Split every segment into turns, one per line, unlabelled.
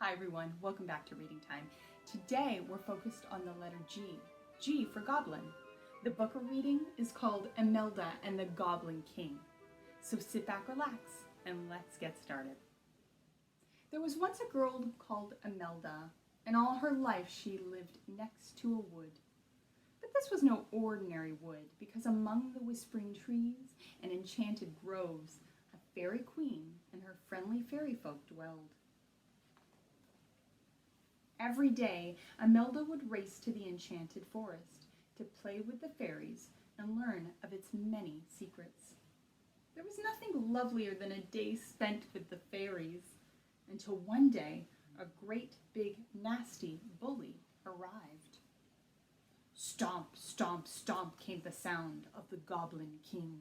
Hi everyone, welcome back to Reading Time. Today we're focused on the letter G. G for Goblin. The book we're reading is called Imelda and the Goblin King. So sit back, relax, and let's get started. There was once a girl called Imelda, and all her life she lived next to a wood. But this was no ordinary wood, because among the whispering trees and enchanted groves, a fairy queen and her friendly fairy folk dwelled. Every day, Imelda would race to the enchanted forest to play with the fairies and learn of its many secrets. There was nothing lovelier than a day spent with the fairies, until one day a great big nasty bully arrived. Stomp, stomp, stomp came the sound of the Goblin King.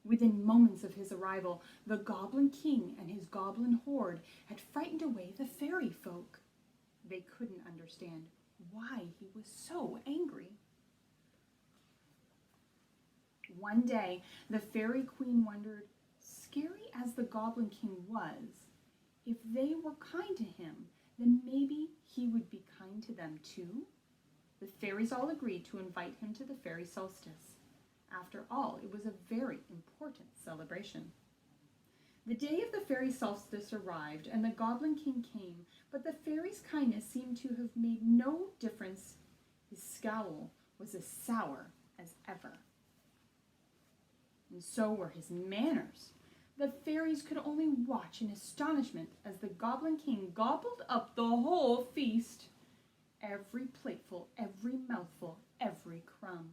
Within moments of his arrival, the Goblin King and his goblin horde had frightened away the fairy folk. They couldn't understand why he was so angry. One day, the fairy queen wondered, scary as the Goblin King was, if they were kind to him, then maybe he would be kind to them too? The fairies all agreed to invite him to the fairy solstice. After all, it was a very important celebration. The day of the fairy solstice arrived, and the Goblin King came, but the fairy's kindness seemed to have made no difference. His scowl was as sour as ever. And so were his manners. The fairies could only watch in astonishment as the Goblin King gobbled up the whole feast. Every plateful, every mouthful, every crumb.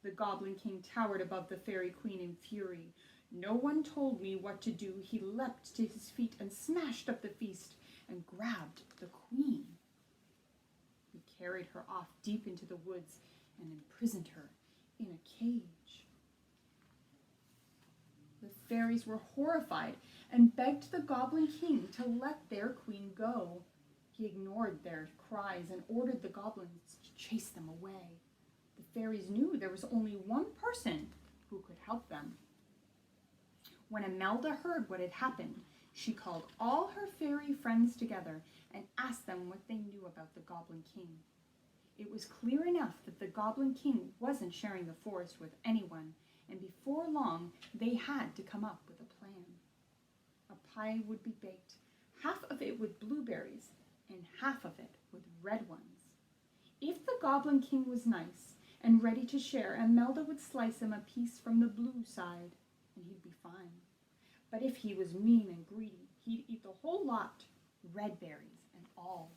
The Goblin King towered above the fairy queen in fury. No one told me what to do. He leapt to his feet and smashed up the feast and grabbed the queen. He carried her off deep into the woods and imprisoned her in a cage. The fairies were horrified and begged the Goblin King to let their queen go. He ignored their cries and ordered the goblins to chase them away. The fairies knew there was only one person who could help them. When Imelda heard what had happened, she called all her fairy friends together and asked them what they knew about the Goblin King. It was clear enough that the Goblin King wasn't sharing the forest with anyone, and before long they had to come up with a plan. A pie would be baked, half of it with blueberries and half of it with red ones. If the Goblin King was nice and ready to share, Imelda would slice him a piece from the blue side, and he'd be fine. But if he was mean and greedy, he'd eat the whole lot, red berries and all.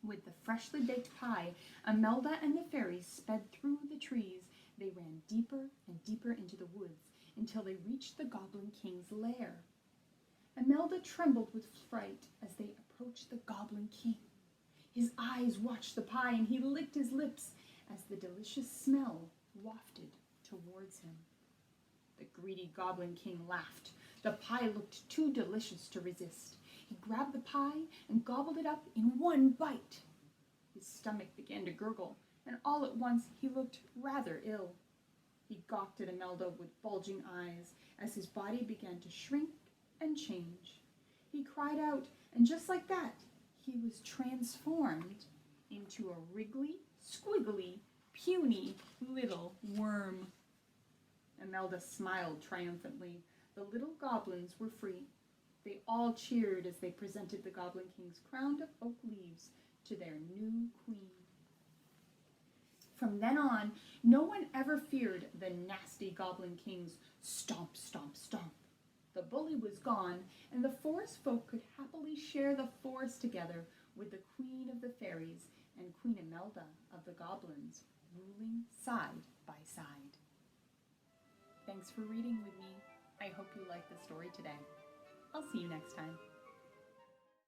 With the freshly baked pie, Imelda and the fairies sped through the trees. They ran deeper and deeper into the woods until they reached the Goblin King's lair. Imelda trembled with fright as they approached the Goblin King. His eyes watched the pie, and he licked his lips as the delicious smell wafted towards him. The greedy Goblin King laughed. The pie looked too delicious to resist. He grabbed the pie and gobbled it up in one bite. His stomach began to gurgle, and all at once he looked rather ill. He gawked at Imelda with bulging eyes as his body began to shrink and change. He cried out, and just like that, he was transformed into a wriggly, squiggly, puny little worm. Imelda smiled triumphantly. The little goblins were free. They all cheered as they presented the Goblin King's crown of oak leaves to their new queen. From then on, no one ever feared the nasty Goblin King's stomp, stomp, stomp. The bully was gone, and the forest folk could happily share the forest together with the Queen of the Fairies and Queen Imelda of the Goblins, ruling side by side. Thanks for reading with me. I hope you liked the story today. I'll see you next time.